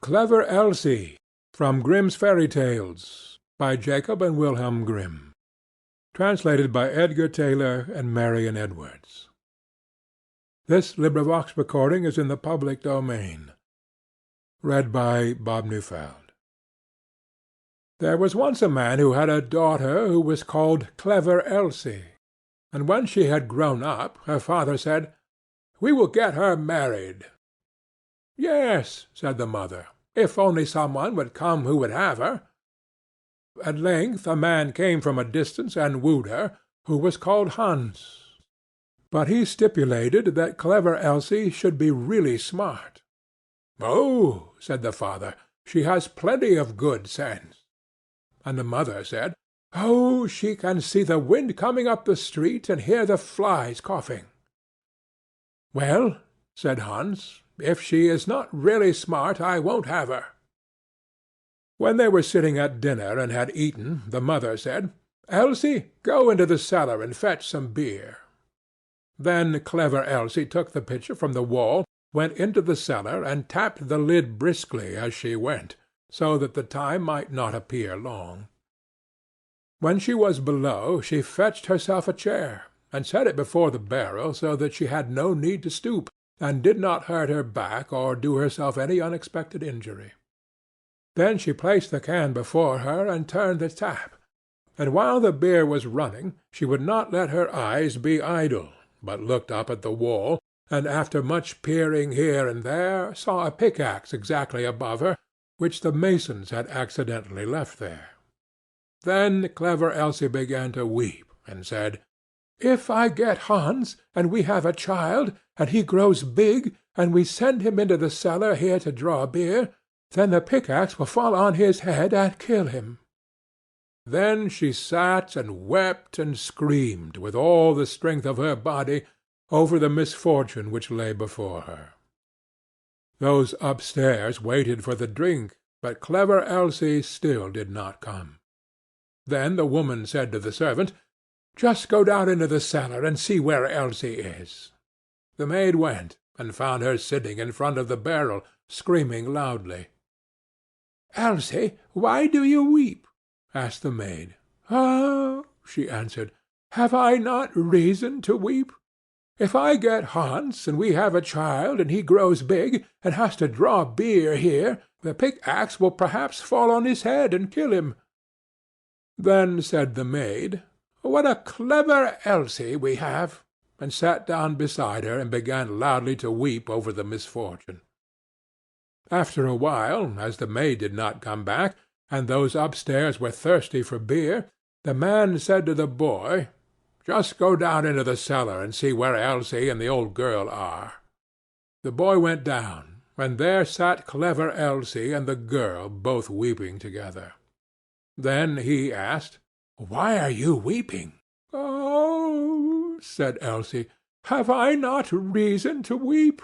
Clever Elsie, from Grimm's Fairy Tales, by Jacob and Wilhelm Grimm. Translated by Edgar Taylor and Marion Edwards. This recording is in the public domain. Read by Bob Neufeld. There was once a man who had a daughter who was called Clever Elsie, and when she had grown up, her father said, "We will get her married." "Yes," said the mother, "if only some one would come who would have her." At length a man came from a distance and wooed her, who was called Hans. But he stipulated that Clever Elsie should be really smart. "Oh," said the father, "she has plenty of good sense." And the mother said, "Oh, she can see the wind coming up the street and hear the flies coughing." "Well," said Hans, "if she is not really smart, I won't have her." When they were sitting at dinner and had eaten, the mother said, "Elsie, go into the cellar and fetch some beer." Then Clever Elsie took the pitcher from the wall, went into the cellar, and tapped the lid briskly as she went, so that the time might not appear long. When she was below, she fetched herself a chair, and set it before the barrel so that she had no need to stoop, and did not hurt her back or do herself any unexpected injury. Then she placed the can before her and turned the tap, and while the beer was running she would not let her eyes be idle, but looked up at the wall, and after much peering here and there, saw a pickaxe exactly above her, which the masons had accidentally left there. Then Clever Elsie began to weep, and said, "If I get Hans, and we have a child, and he grows big, and we send him into the cellar here to draw beer, then the pickaxe will fall on his head and kill him." Then she sat and wept and screamed with all the strength of her body over the misfortune which lay before her. Those upstairs waited for the drink, but Clever Elsie still did not come. Then the woman said to the servant, "Just go down into the cellar and see where Elsie is." The maid went, and found her sitting in front of the barrel, screaming loudly. "Elsie, why do you weep?" asked the maid. "Ah," she answered, "have I not reason to weep? If I get Hans, and we have a child, and he grows big, and has to draw beer here, the pickaxe will perhaps fall on his head and kill him." Then said the maid, "What a clever Elsie we have!" and sat down beside her and began loudly to weep over the misfortune. After a while, as the maid did not come back, and those upstairs were thirsty for beer, the man said to the boy, "Just go down into the cellar and see where Elsie and the old girl are." The boy went down, and there sat Clever Elsie and the girl both weeping together. Then he asked, "Why are you weeping?" "Oh," said Elsie, "have I not reason to weep?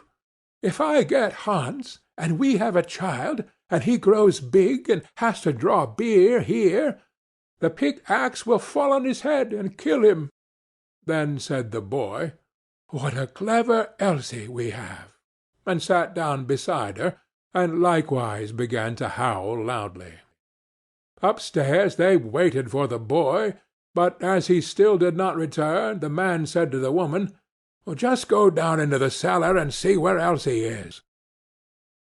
If I get Hans, and we have a child, and he grows big and has to draw beer here, the pickaxe will fall on his head and kill him." Then said the boy, "What a clever Elsie we have!" and sat down beside her, and likewise began to howl loudly. Upstairs they waited for the boy, but as he still did not return, the man said to the woman, "Just go down into the cellar and see where Elsie is."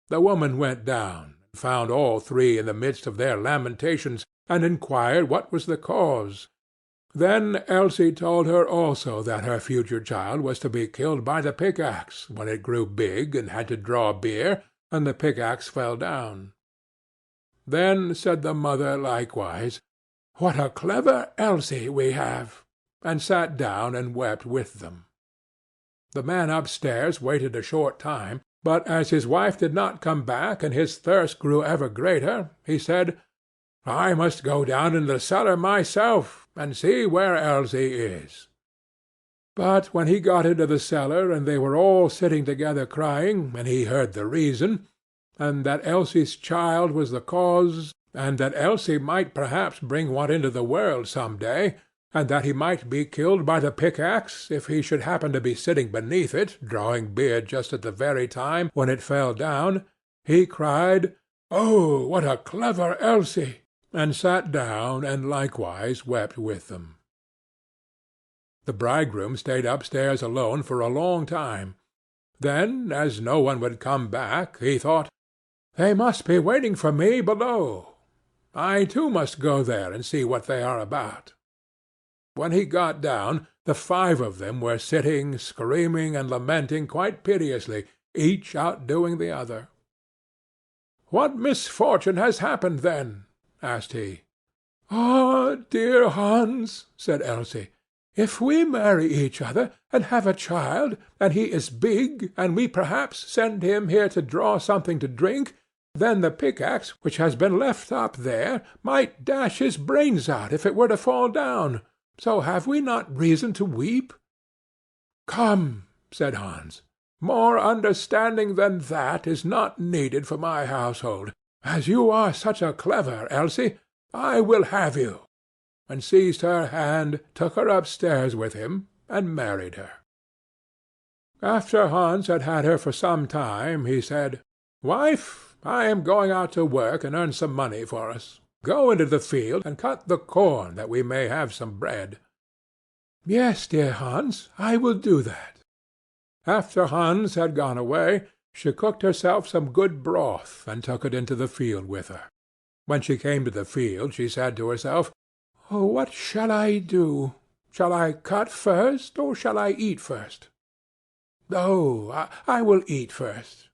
The woman went down, and found all three in the midst of their lamentations, and inquired what was the cause. Then Elsie told her also that her future child was to be killed by the pickaxe when it grew big and had to draw beer, and the pickaxe fell down. Then said the mother likewise, "What a clever Elsie we have!" and sat down and wept with them. The man upstairs waited a short time, but as his wife did not come back and his thirst grew ever greater, he said, "I must go down into the cellar myself and see where Elsie is." But when he got into the cellar and they were all sitting together crying, and he heard the reason, and that Elsie's child was the cause, and that Elsie might perhaps bring one into the world some day, and that he might be killed by the pickaxe if he should happen to be sitting beneath it, drawing beer just at the very time when it fell down, he cried, "Oh, what a clever Elsie!" and sat down and likewise wept with them. The bridegroom stayed upstairs alone for a long time. Then, as no one would come back, he thought, "They must be waiting for me below. I too must go there and see what they are about." When he got down, the 5 of them were sitting, screaming and lamenting quite piteously, each outdoing the other. "What misfortune has happened, then?" asked he. "Ah, dear Hans," said Elsie, "if we marry each other, and have a child, and he is big, and we perhaps send him here to draw something to drink, then the pickaxe, which has been left up there, might dash his brains out if it were to fall down. So have we not reason to weep?" "Come," said Hans, "more understanding than that is not needed for my household. As you are such a clever Elsie, I will have you," and seized her hand, took her upstairs with him, and married her. After Hans had had her for some time, he said, "Wife, I am going out to work and earn some money for us. Go into the field and cut the corn that we may have some bread." "Yes, dear Hans, I will do that." After Hans had gone away, she cooked herself some good broth and took it into the field with her. When she came to the field, she said to herself, "Oh, what shall I do? Shall I cut first, or shall I eat first? Oh, I will eat first."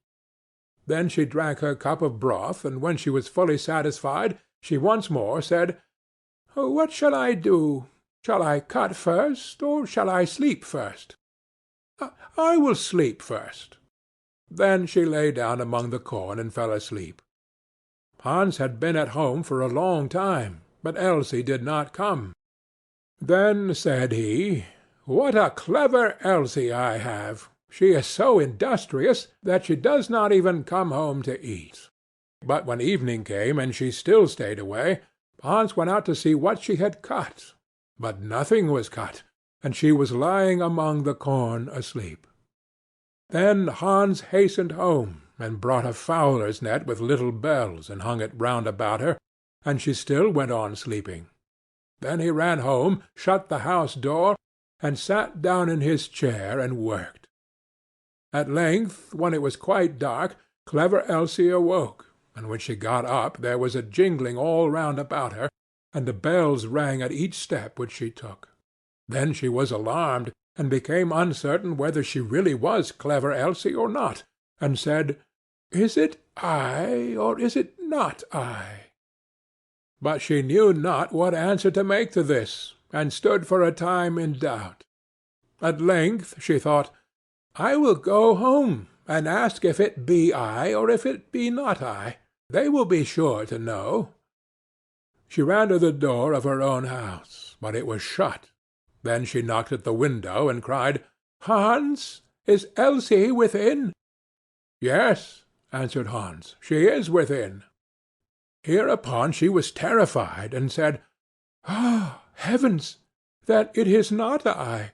Then she drank her cup of broth, and when she was fully satisfied, she once more said, "Oh, what shall I do? Shall I cut first, or shall I sleep first? I will sleep first." Then she lay down among the corn and fell asleep. Hans had been at home for a long time, but Elsie did not come. Then said he, "What a clever Elsie I have! She is so industrious that she does not even come home to eat." But when evening came and she still stayed away, Hans went out to see what she had cut. But nothing was cut, and she was lying among the corn asleep. Then Hans hastened home, and brought a fowler's net with little bells, and hung it round about her, and she still went on sleeping. Then he ran home, shut the house door, and sat down in his chair and worked. At length, when it was quite dark, clever Elsie awoke, and when she got up there was a jingling all round about her, and the bells rang at each step which she took. Then she was alarmed, and became uncertain whether she really was clever Elsie or not, and said, "Is it I, or is it not I?" But she knew not what answer to make to this, and stood for a time in doubt. At length she thought, "I will go home, and ask if it be I, or if it be not I. They will be sure to know." She ran to the door of her own house, but it was shut. Then she knocked at the window, and cried, "Hans, is Elsie within?" "Yes," answered Hans, "she is within." Hereupon she was terrified, and said, "Ah, heavens! Then it is not I,"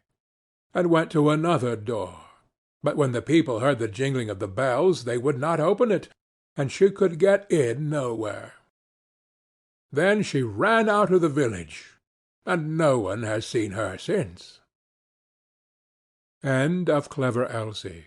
and went to another door. But when the people heard the jingling of the bells, they would not open it, and she could get in nowhere. Then she ran out of the village, and no one has seen her since. End of Clever Elsie.